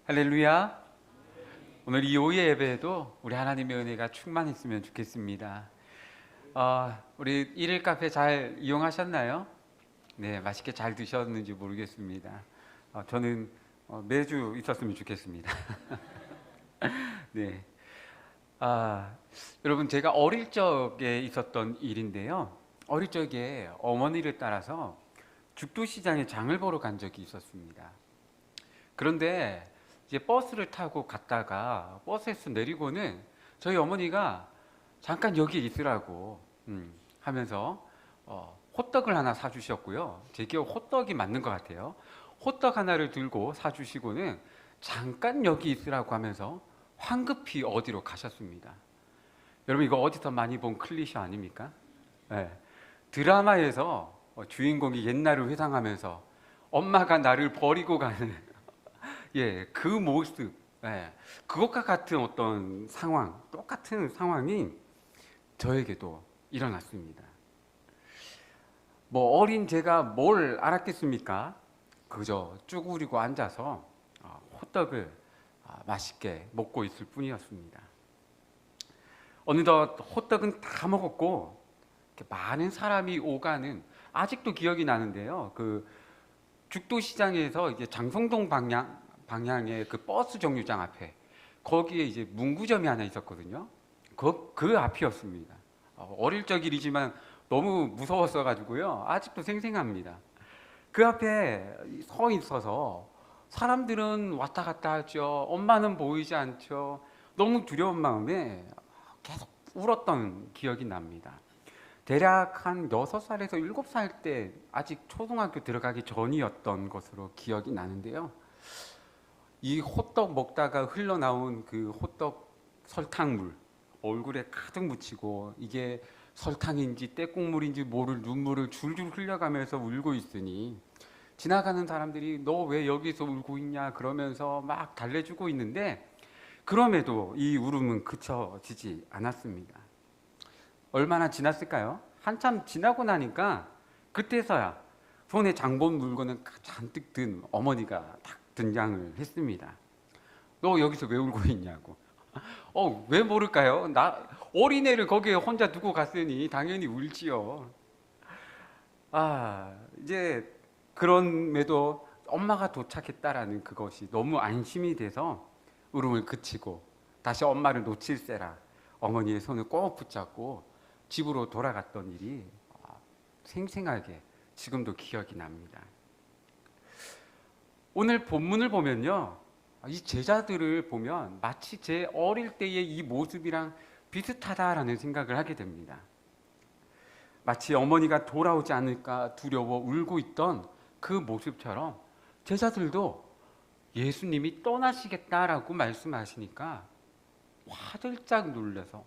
할렐루야. 오늘 이 오후의 예배에도 우리 하나님의 은혜가 충만했으면 좋겠습니다. 우리 일일 카페 잘 이용하셨나요? 네, 맛있게 잘 드셨는지 모르겠습니다. 저는 매주 있었으면 좋겠습니다. 네. 여러분, 제가 어릴 적에 있었던 일인데요. 어릴 적에 어머니를 따라서 죽도시장에 장을 보러 간 적이 있었습니다. 그런데 이제 버스를 타고 갔다가 버스에서 내리고는 저희 어머니가 잠깐 여기 있으라고 하면서 호떡을 하나 사주셨고요. 제 기억 호떡이 맞는 것 같아요. 호떡 하나를 들고 사주시고는 잠깐 여기 있으라고 하면서 황급히 어디로 가셨습니다. 여러분, 이거 어디서 많이 본 클리셰 아닙니까? 네. 드라마에서 주인공이 옛날을 회상하면서 엄마가 나를 버리고 가는 그 모습, 그것과 같은 어떤 상황, 똑같은 상황이 저에게도 일어났습니다. 뭐 어린 제가 뭘 알았겠습니까? 그저 쭈그리고 앉아서 호떡을 맛있게 먹고 있을 뿐이었습니다. 어느덧 호떡은 다 먹었고 많은 사람이 오가는, 아직도 기억이 나는데요. 그 죽도시장에서 이제 장성동 방향의 그 버스 정류장 앞에, 거기에 이제 문구점이 하나 있었거든요. 그 앞이었습니다. 어릴 적 일이지만 너무 무서웠어 가지고요. 아직도 생생합니다. 그 앞에 서 있어서 사람들은 왔다 갔다 하죠. 엄마는 보이지 않죠. 너무 두려운 마음에 계속 울었던 기억이 납니다. 대략 한 6살에서 7살 때, 아직 초등학교 들어가기 전이었던 것으로 기억이 나는데요. 이 호떡 먹다가 흘러나온 그 호떡 설탕물 얼굴에 가득 묻히고, 이게 설탕인지 떼국물인지 모를 눈물을 줄줄 흘려가면서 울고 있으니 지나가는 사람들이 너 왜 여기서 울고 있냐 그러면서 막 달래주고 있는데, 그럼에도 이 울음은 그쳐지지 않았습니다. 얼마나 지났을까요? 한참 지나고 나니까 그때서야 손에 장본 물건을 잔뜩 든 어머니가 딱 등장을 했습니다. 너 여기서 왜 울고 있냐고. 왜 모를까요? 나 어린애를 거기에 혼자 두고 갔으니 당연히 울지요. 이제 그럼에도 엄마가 도착했다라는 그것이 너무 안심이 돼서 울음을 그치고 다시 엄마를 놓칠세라 어머니의 손을 꼭 붙잡고 집으로 돌아갔던 일이 생생하게 지금도 기억이 납니다. 오늘 본문을 보면요, 이 제자들을 보면 마치 제 어릴 때의 이 모습이랑 비슷하다라는 생각을 하게 됩니다. 마치 어머니가 돌아오지 않을까 두려워 울고 있던 그 모습처럼 제자들도 예수님이 떠나시겠다라고 말씀하시니까 화들짝 놀라서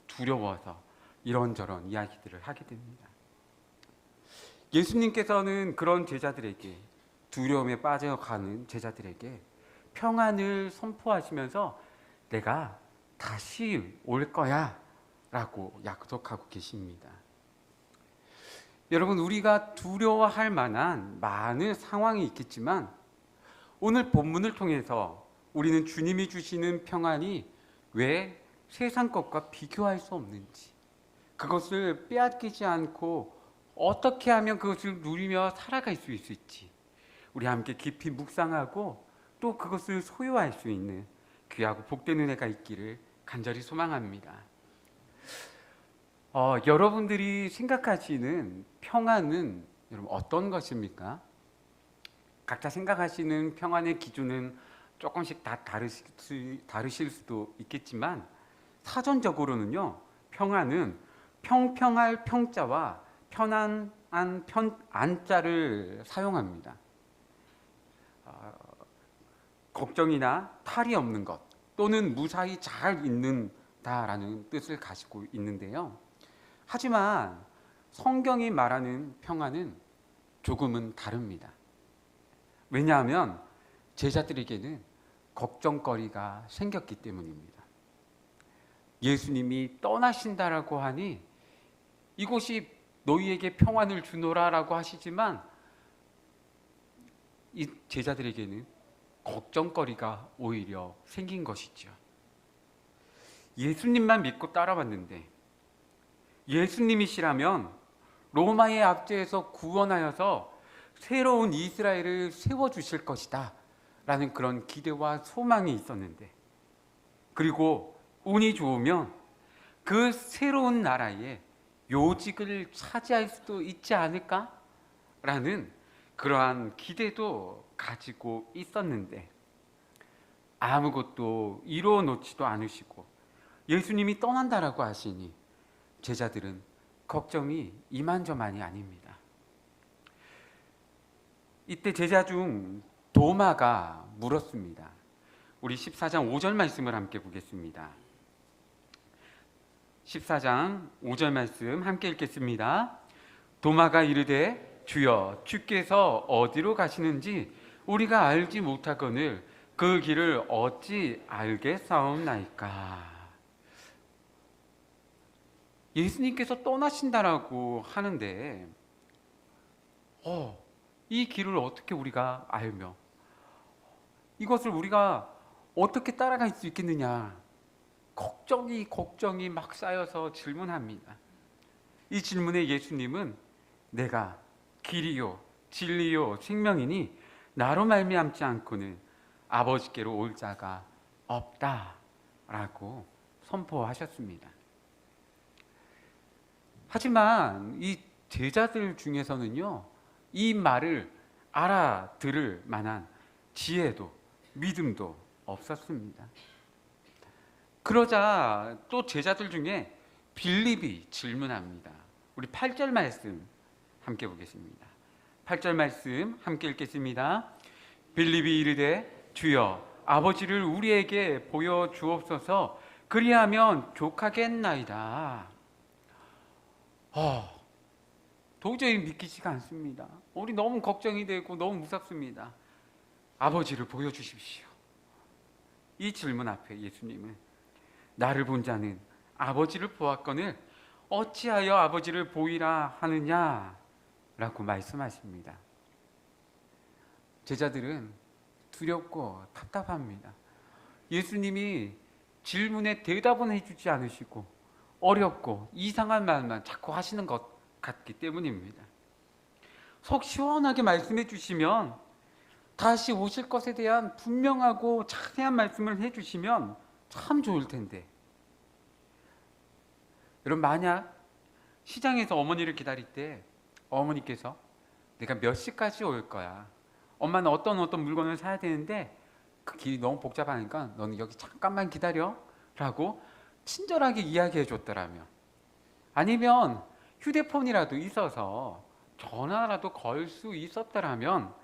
두려워서 이런저런 이야기들을 하게 됩니다. 예수님께서는 그런 제자들에게, 두려움에 빠져가는 제자들에게 평안을 선포하시면서 내가 다시 올 거야 라고 약속하고 계십니다. 여러분, 우리가 두려워할 만한 많은 상황이 있겠지만 오늘 본문을 통해서 우리는 주님이 주시는 평안이 왜 세상 것과 비교할 수 없는지, 그것을 빼앗기지 않고 어떻게 하면 그것을 누리며 살아갈 수 있을지 우리 함께 깊이 묵상하고 또 그것을 소유할 수 있는 귀하고 복된 은혜가 있기를 간절히 소망합니다. 여러분들이 생각하시는 평안은 여러분 어떤 것입니까? 각자 생각하시는 평안의 기준은 조금씩 다 다르실 수도 있겠지만 사전적으로는요, 평안은 평평할 평자와 편안한 안자를 사용합니다. 걱정이나 탈이 없는 것 또는 무사히 잘 있는다라는 뜻을 가지고 있는데요. 하지만 성경이 말하는 평안은 조금은 다릅니다. 왜냐하면 제자들에게는 걱정거리가 생겼기 때문입니다. 예수님이 떠나신다라고 하니 이곳이 너희에게 평안을 주노라라고 하시지만 이 제자들에게는 걱정거리가 오히려 생긴 것이죠. 예수님만 믿고 따라왔는데 예수님이시라면 로마의 압제에서 구원하여서 새로운 이스라엘을 세워주실 것이다 라는 그런 기대와 소망이 있었는데, 그리고 운이 좋으면 그 새로운 나라의 요직을 차지할 수도 있지 않을까? 라는 그러한 기대도 가지고 있었는데 아무것도 이루어 놓지도 않으시고 예수님이 떠난다라고 하시니 제자들은 걱정이 이만저만이 아닙니다. 이때 제자 중 도마가 물었습니다. 우리 14장 5절 말씀을 함께 보겠습니다. 14장 5절 말씀 함께 읽겠습니다. 도마가 이르되 주여, 주께서 어디로 가시는지 우리가 알지 못하거늘 그 길을 어찌 알겠사옵나이까. 예수님께서 떠나신다라고 하는데 이 길을 어떻게 우리가 알며 이것을 우리가 어떻게 따라갈 수 있겠느냐, 걱정이 막 쌓여서 질문합니다. 이 질문에 예수님은 내가 길이요 진리요 생명이니 나로 말미암지 않고는 아버지께로 올 자가 없다라고 선포하셨습니다. 하지만 이 제자들 중에서는요, 이 말을 알아들을 만한 지혜도 믿음도 없었습니다. 그러자 또 제자들 중에 빌립이 질문합니다. 우리 8절 말씀 함께 보겠습니다. 8절 말씀 함께 읽겠습니다. 빌립이 이르되 주여, 아버지를 우리에게 보여주옵소서. 그리하면 족하겠나이다. 도저히 믿기지가 않습니다. 우리 너무 걱정이 되고 너무 무섭습니다. 아버지를 보여주십시오. 이 질문 앞에 예수님은 나를 본 자는 아버지를 보았거늘 어찌하여 아버지를 보이라 하느냐 라고 말씀하십니다. 제자들은 두렵고 답답합니다. 예수님이 질문에 대답은 해주지 않으시고 어렵고 이상한 말만 자꾸 하시는 것 같기 때문입니다. 속 시원하게 말씀해 주시면, 다시 오실 것에 대한 분명하고 자세한 말씀을 해주시면 참 좋을 텐데, 여러분, 만약 시장에서 어머니를 기다릴 때 어머니께서 내가 몇 시까지 올 거야, 엄마는 어떤 물건을 사야 되는데 그 길이 너무 복잡하니까 너는 여기 잠깐만 기다려 라고 친절하게 이야기해 줬더라면, 아니면 휴대폰이라도 있어서 전화라도 걸 수 있었더라면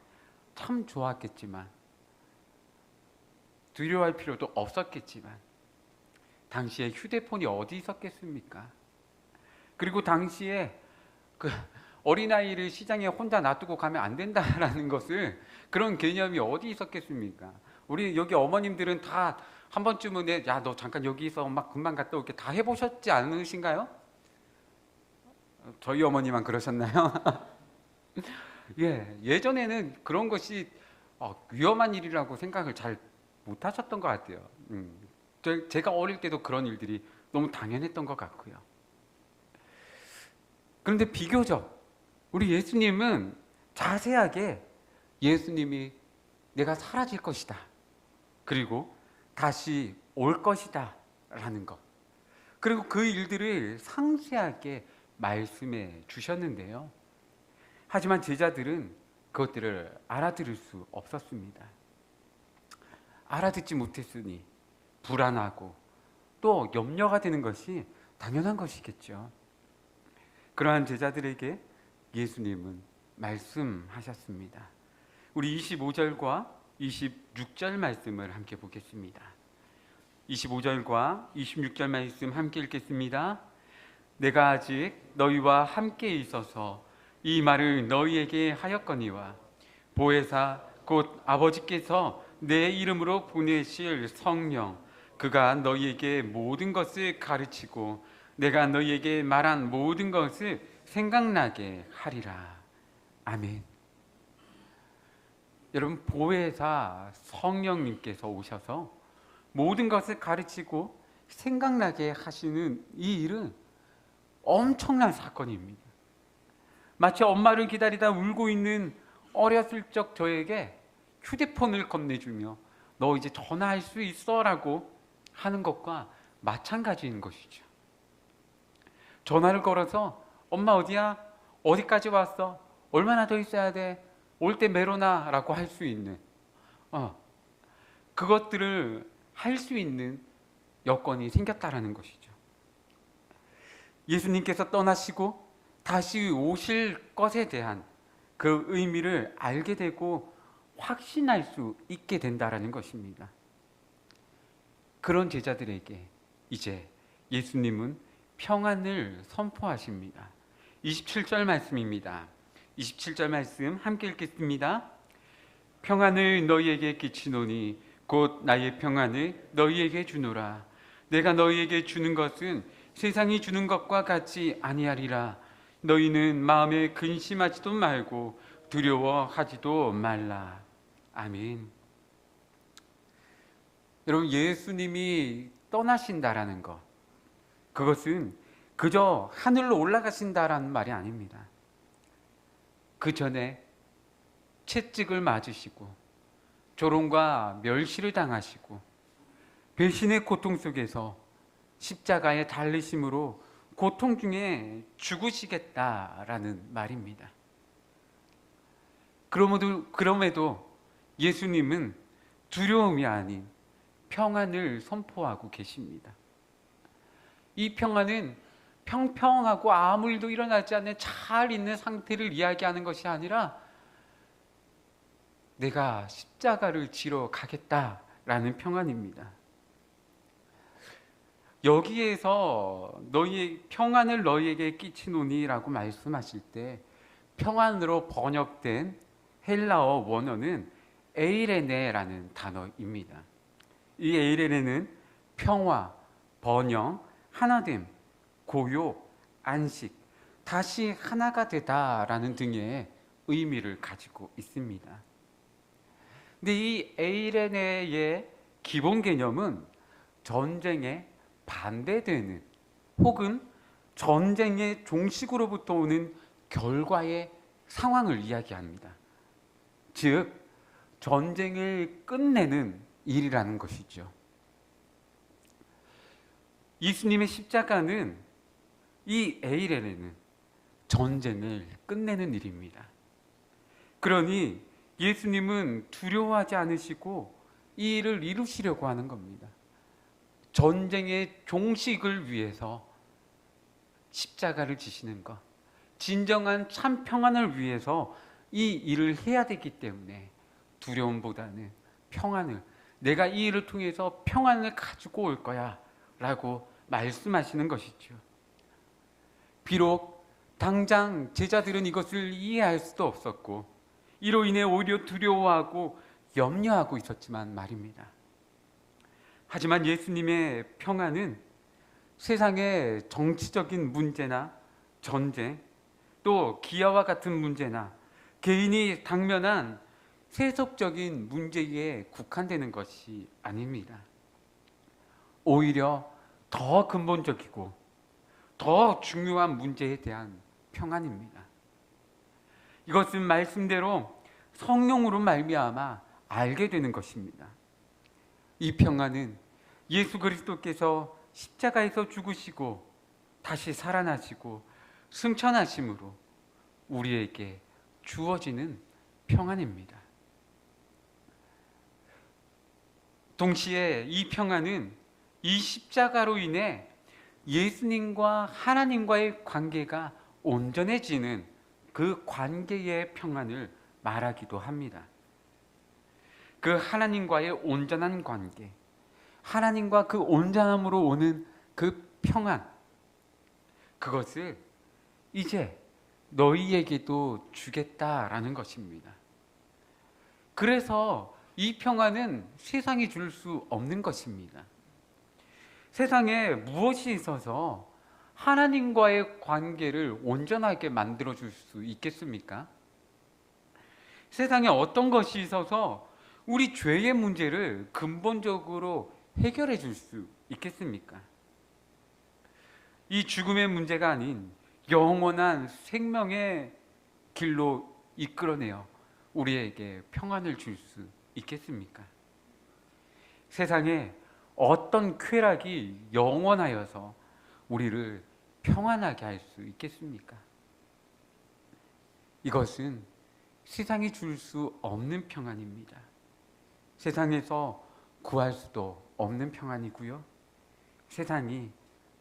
참 좋았겠지만, 두려워할 필요도 없었겠지만, 당시에 휴대폰이 어디 있었겠습니까? 그리고 당시에 그 어린아이를 시장에 혼자 놔두고 가면 안 된다라는 것을, 그런 개념이 어디 있었겠습니까? 우리 여기 어머님들은 다 한 번쯤은 야, 너 잠깐 여기 있어, 엄마 금방 갔다 올게, 다 해보셨지 않으신가요? 저희 어머니만 그러셨나요? 예전에는 그런 것이 위험한 일이라고 생각을 잘 못하셨던 것 같아요. 제가 어릴 때도 그런 일들이 너무 당연했던 것 같고요. 그런데 비교적 우리 예수님은 자세하게 예수님이 내가 사라질 것이다, 그리고 다시 올 것이다 라는 것, 그리고 그 일들을 상세하게 말씀해 주셨는데요. 하지만 제자들은 그것들을 알아들을 수 없었습니다. 알아듣지 못했으니 불안하고 또 염려가 되는 것이 당연한 것이겠죠. 그러한 제자들에게 예수님은 말씀하셨습니다. 우리 25절과 26절 말씀을 함께 보겠습니다. 25절과 26절 말씀 함께 읽겠습니다. 내가 아직 너희와 함께 있어서 이 말을 너희에게 하였거니와 보혜사 곧 아버지께서 내 이름으로 보내실 성령, 그가 너희에게 모든 것을 가르치고 내가 너희에게 말한 모든 것을 생각나게 하리라. 아멘. 여러분, 보혜사 성령님께서 오셔서 모든 것을 가르치고 생각나게 하시는 이 일은 엄청난 사건입니다. 마치 엄마를 기다리다 울고 있는 어렸을 적 저에게 휴대폰을 건네주며 너 이제 전화할 수 있어 라고 하는 것과 마찬가지인 것이죠. 전화를 걸어서 엄마 어디야? 어디까지 왔어? 얼마나 더 있어야 돼? 올 때 메로나 라고 할 수 있는 그것들을 할 수 있는 여건이 생겼다라는 것이죠. 예수님께서 떠나시고 다시 오실 것에 대한 그 의미를 알게 되고 확신할 수 있게 된다라는 것입니다. 그런 제자들에게 이제 예수님은 평안을 선포하십니다. 27절 말씀입니다. 27절 말씀 함께 읽겠습니다. 평안을 너희에게 끼치노니 곧 나의 평안을 너희에게 주노라. 내가 너희에게 주는 것은 세상이 주는 것과 같이 아니하리라. 너희는 마음에 근심하지도 말고 두려워하지도 말라. 아멘. 여러분, 예수님이 떠나신다라는 것, 그것은 그저 하늘로 올라가신다라는 말이 아닙니다. 그 전에 채찍을 맞으시고 조롱과 멸시를 당하시고 배신의 고통 속에서 십자가에 달리심으로 고통 중에 죽으시겠다라는 말입니다. 그럼에도 예수님은 두려움이 아닌 평안을 선포하고 계십니다. 이 평안은 평평하고 아무 일도 일어나지 않는 잘 있는 상태를 이야기하는 것이 아니라 내가 십자가를 지러 가겠다라는 평안입니다. 여기에서 너희 평안을 너희에게 끼치노니라고 말씀하실 때 평안으로 번역된 헬라어 원어는 에이레네라는 단어입니다. 이 에이레네는 평화, 번영, 하나됨, 고요, 안식, 다시 하나가 되다라는 등의 의미를 가지고 있습니다. 근데 이 에이레네의 기본 개념은 전쟁에 반대되는 혹은 전쟁의 종식으로부터 오는 결과의 상황을 이야기합니다. 즉, 전쟁을 끝내는 일이라는 것이죠. 예수님의 십자가는 이 에이레네는 전쟁을 끝내는 일입니다. 그러니 예수님은 두려워하지 않으시고 이 일을 이루시려고 하는 겁니다. 전쟁의 종식을 위해서 십자가를 지시는 것, 진정한 참 평안을 위해서 이 일을 해야 되기 때문에 두려움보다는 평안을, 내가 이 일을 통해서 평안을 가지고 올 거야 라고 말씀하시는 것이죠. 비록 당장 제자들은 이것을 이해할 수도 없었고 이로 인해 오히려 두려워하고 염려하고 있었지만 말입니다. 하지만 예수님의 평안은 세상의 정치적인 문제나 전쟁, 또 기아와 같은 문제나 개인이 당면한 세속적인 문제에 국한되는 것이 아닙니다. 오히려 더 근본적이고 더 중요한 문제에 대한 평안입니다. 이것은 말씀대로 성령으로 말미암아 알게 되는 것입니다. 이 평안은 예수 그리스도께서 십자가에서 죽으시고 다시 살아나시고 승천하심으로 우리에게 주어지는 평안입니다. 동시에 이 평안은 이 십자가로 인해 예수님과 하나님과의 관계가 온전해지는 그 관계의 평안을 말하기도 합니다. 그 하나님과의 온전한 관계, 하나님과 그 온전함으로 오는 그 평안, 그것을 이제 너희에게도 주겠다라는 것입니다. 그래서 이 평안은 세상이 줄 수 없는 것입니다. 세상에 무엇이 있어서 하나님과의 관계를 온전하게 만들어 줄 수 있겠습니까? 세상에 어떤 것이 있어서 우리 죄의 문제를 근본적으로 해결해 줄 수 있겠습니까? 이 죽음의 문제가 아닌 영원한 생명의 길로 이끌어내어 우리에게 평안을 줄 수 있겠습니까? 세상에 어떤 쾌락이 영원하여서 우리를 평안하게 할 수 있겠습니까? 이것은 세상이 줄 수 없는 평안입니다. 세상에서 구할 수도 없는 평안이고요. 세상이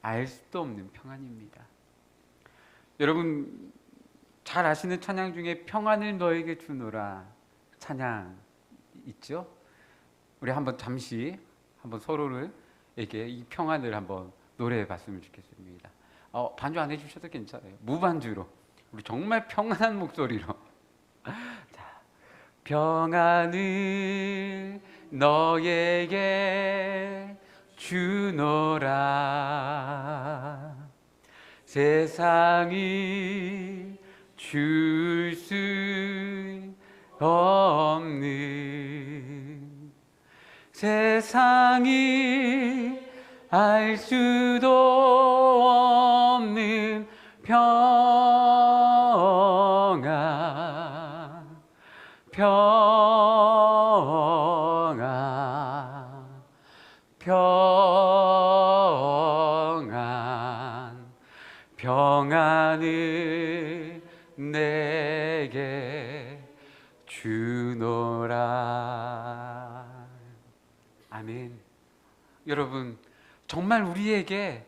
알 수도 없는 평안입니다. 여러분 잘 아시는 찬양 중에 평안을 너에게 주노라 찬양 있죠? 우리 한번 잠시 한번 서로에게 이 평안을 한번 노래해 봤으면 좋겠습니다. 반주 안 해주셔도 괜찮아요. 무반주로 우리 정말 평안한 목소리로 자, 평안을 너에게 주노라 세상이 줄 수 없는 세상이 알 수도 없는 평안 평안 평안 평안을 내게 주노라. 아멘. 여러분 정말 우리에게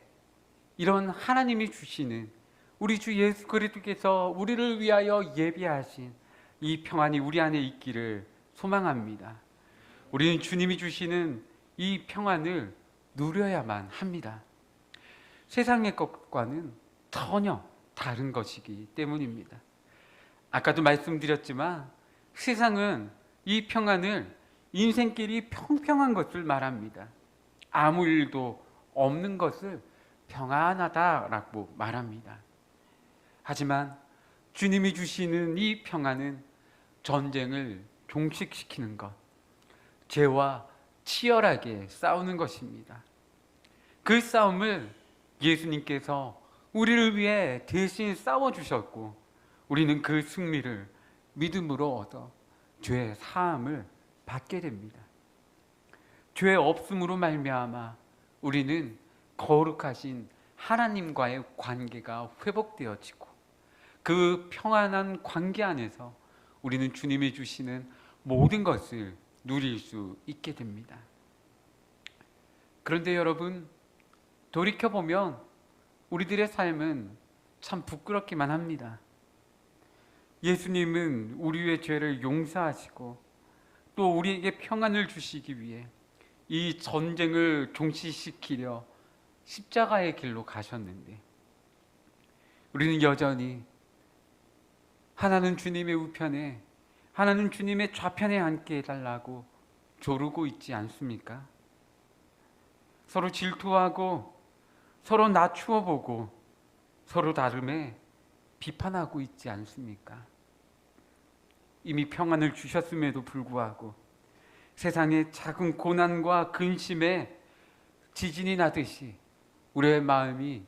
이런 하나님이 주시는 우리 주 예수 그리스도께서 우리를 위하여 예비하신 이 평안이 우리 안에 있기를 소망합니다. 우리는 주님이 주시는 이 평안을 누려야만 합니다. 세상의 것과는 전혀 다른 것이기 때문입니다. 아까도 말씀드렸지만 세상은 이 평안을 인생길이 평평한 것을 말합니다. 아무 일도 없는 것을 평안하다라고 말합니다. 하지만 주님이 주시는 이 평안은 전쟁을 종식시키는 것, 죄와 치열하게 싸우는 것입니다. 그 싸움을 예수님께서 우리를 위해 대신 싸워주셨고 우리는 그 승리를 믿음으로 얻어 죄의 사함을 받게 됩니다. 죄 없음으로 말미암아 우리는 거룩하신 하나님과의 관계가 회복되어지고 그 평안한 관계 안에서 우리는 주님이 주시는 모든 것을 누릴 수 있게 됩니다. 그런데 여러분 돌이켜보면 우리들의 삶은 참 부끄럽기만 합니다. 예수님은 우리의 죄를 용서하시고 또 우리에게 평안을 주시기 위해 이 전쟁을 종식시키려 십자가의 길로 가셨는데 우리는 여전히 하나는 주님의 우편에 하나는 주님의 좌편에 앉게 해달라고 조르고 있지 않습니까? 서로 질투하고 서로 낮추어 보고 서로 다름에 비판하고 있지 않습니까? 이미 평안을 주셨음에도 불구하고 세상의 작은 고난과 근심에 지진이 나듯이 우리의 마음이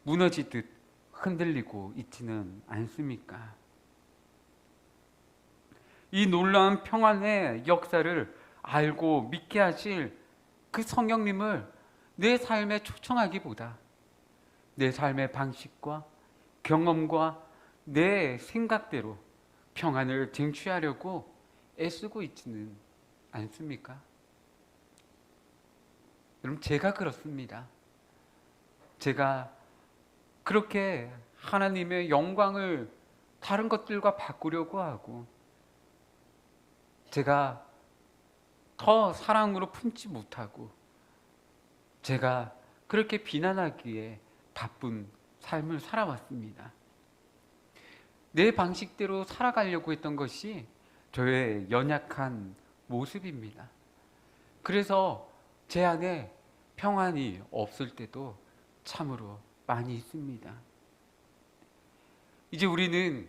무너지듯 흔들리고 있지는 않습니까? 이 놀라운 평안의 역사를 알고 믿게 하실 그 성령님을 내 삶에 초청하기보다 내 삶의 방식과 경험과 내 생각대로 평안을 쟁취하려고 애쓰고 있지는 않습니까? 여러분 제가 그렇습니다. 제가 그렇게 하나님의 영광을 다른 것들과 바꾸려고 하고 제가 더 사랑으로 품지 못하고 제가 그렇게 비난하기에 바쁜 삶을 살아왔습니다. 내 방식대로 살아가려고 했던 것이 저의 연약한 모습입니다. 그래서 제 안에 평안이 없을 때도 참으로 많이 있습니다. 이제 우리는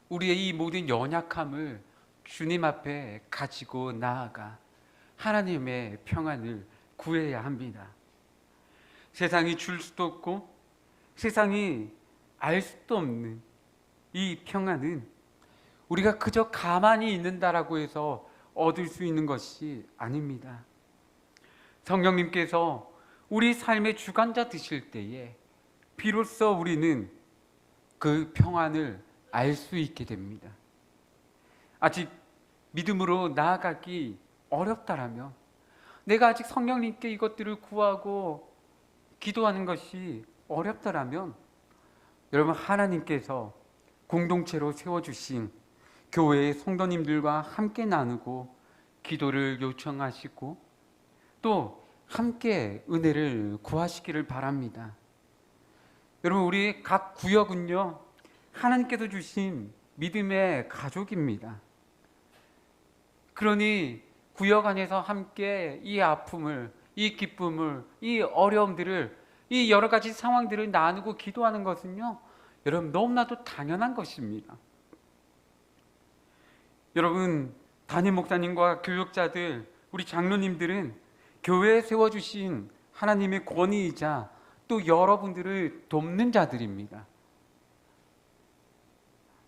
우리의 이 모든 연약함을 주님 앞에 가지고 나아가 하나님의 평안을 구해야 합니다. 세상이 줄 수도 없고 세상이 알 수도 없는 이 평안은 우리가 그저 가만히 있는다라고 해서 얻을 수 있는 것이 아닙니다. 성령님께서 우리 삶의 주관자 되실 때에 비로소 우리는 그 평안을 알 수 있게 됩니다. 아직 믿음으로 나아가기 어렵다라면, 내가 아직 성령님께 이것들을 구하고 기도하는 것이 어렵다라면, 여러분, 하나님께서 공동체로 세워주신 교회의 성도님들과 함께 나누고 기도를 요청하시고 또 함께 은혜를 구하시기를 바랍니다. 여러분, 우리 각 구역은요, 하나님께서 주신 믿음의 가족입니다. 그러니 구역 안에서 함께 이 아픔을, 이 기쁨을, 이 어려움들을, 이 여러 가지 상황들을 나누고 기도하는 것은요, 여러분, 너무나도 당연한 것입니다. 여러분, 담임 목사님과 교육자들, 우리 장로님들은 교회에 세워주신 하나님의 권위이자 또 여러분들을 돕는 자들입니다.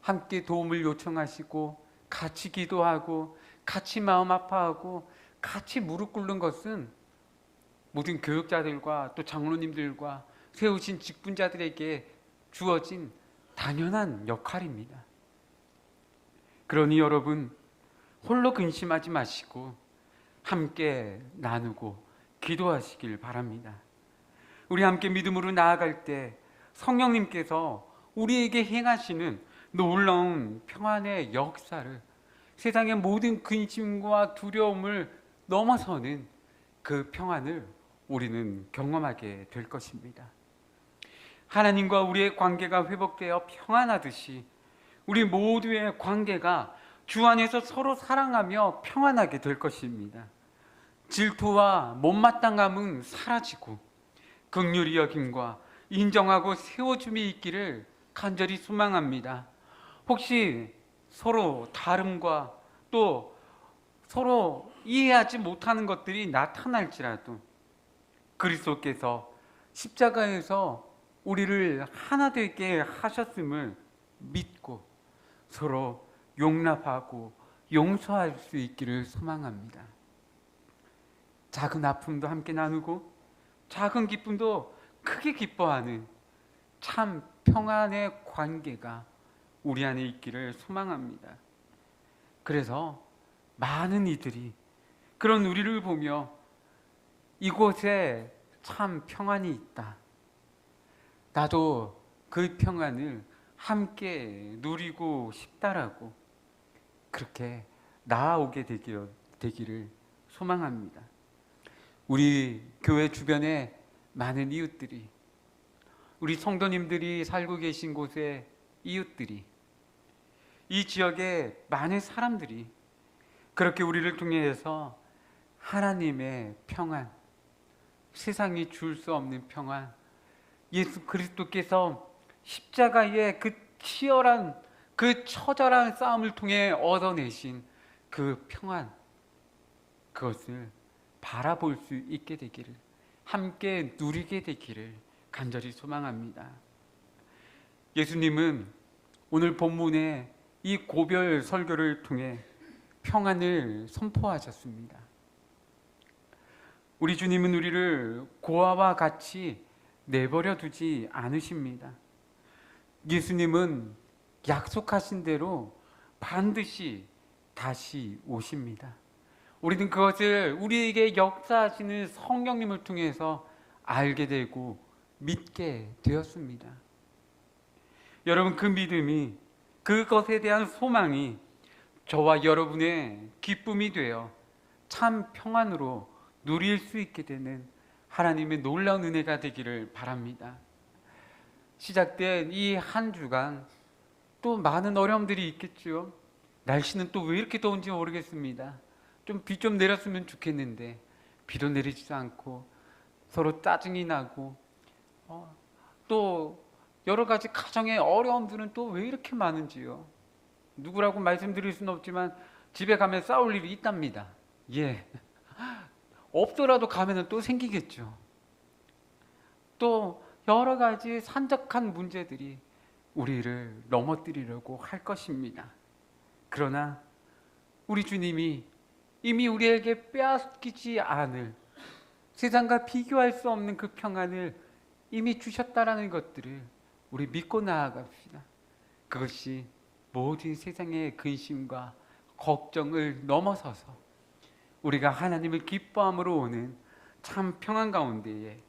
함께 도움을 요청하시고 같이 기도하고 같이 마음 아파하고 같이 무릎 꿇는 것은 모든 교육자들과 또 장로님들과 세우신 직분자들에게 주어진 당연한 역할입니다. 그러니 여러분, 홀로 근심하지 마시고 함께 나누고 기도하시길 바랍니다. 우리 함께 믿음으로 나아갈 때 성령님께서 우리에게 행하시는 놀라운 평안의 역사를, 세상의 모든 근심과 두려움을 넘어서는 그 평안을 우리는 경험하게 될 것입니다. 하나님과 우리의 관계가 회복되어 평안하듯이 우리 모두의 관계가 주 안에서 서로 사랑하며 평안하게 될 것입니다. 질투와 못마땅함은 사라지고 긍휼히 여김과 인정하고 세워줌이 있기를 간절히 소망합니다. 혹시 서로 다름과 또 서로 이해하지 못하는 것들이 나타날지라도 그리스도께서 십자가에서 우리를 하나 되게 하셨음을 믿고 서로 용납하고 용서할 수 있기를 소망합니다. 작은 아픔도 함께 나누고 작은 기쁨도 크게 기뻐하는 참 평안의 관계가 우리 안에 있기를 소망합니다. 그래서 많은 이들이 그런 우리를 보며 이곳에 참 평안이 있다, 나도 그 평안을 함께 누리고 싶다라고 그렇게 나아오게 되기를 소망합니다. 우리 교회 주변에 많은 이웃들이, 우리 성도님들이 살고 계신 곳의 이웃들이, 이 지역의 많은 사람들이 그렇게 우리를 통해서 하나님의 평안, 세상이 줄 수 없는 평안, 예수 그리스도께서 십자가의 그 치열한, 그 처절한 싸움을 통해 얻어내신 그 평안, 그것을 바라볼 수 있게 되기를, 함께 누리게 되기를 간절히 소망합니다. 예수님은 오늘 본문의 이 고별 설교를 통해 평안을 선포하셨습니다. 우리 주님은 우리를 고아와 같이 내버려 두지 않으십니다. 예수님은 약속하신 대로 반드시 다시 오십니다. 우리는 그것을 우리에게 역사하시는 성령님을 통해서 알게 되고 믿게 되었습니다. 여러분, 그 믿음이, 그것에 대한 소망이 저와 여러분의 기쁨이 되어 참 평안으로 누릴 수 있게 되는 하나님의 놀라운 은혜가 되기를 바랍니다. 시작된 이 한 주간 또 많은 어려움들이 있겠죠. 날씨는 또 왜 이렇게 더운지 모르겠습니다. 좀 비 좀 내렸으면 좋겠는데 비도 내리지도 않고 서로 짜증이 나고 또 여러 가지 가정의 어려움들은 또 왜 이렇게 많은지요. 누구라고 말씀드릴 수는 없지만 집에 가면 싸울 일이 있답니다. 예. 없더라도 가면은 또 생기겠죠. 또 여러 가지 산적한 문제들이 우리를 넘어뜨리려고 할 것입니다. 그러나 우리 주님이 이미 우리에게 빼앗기지 않을 세상과 비교할 수 없는 그 평안을 이미 주셨다라는 것들을 우리 믿고 나아갑시다. 그것이 모든 세상의 근심과 걱정을 넘어서서 우리가 하나님을 기뻐함으로 오는 참 평안 가운데에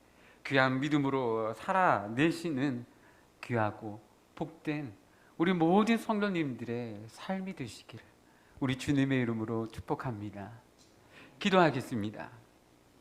귀한 믿음으로 살아내시는 귀하고 복된 우리 모든 성도님들의 삶이 되시기를 우리 주님의 이름으로 축복합니다. 기도하겠습니다.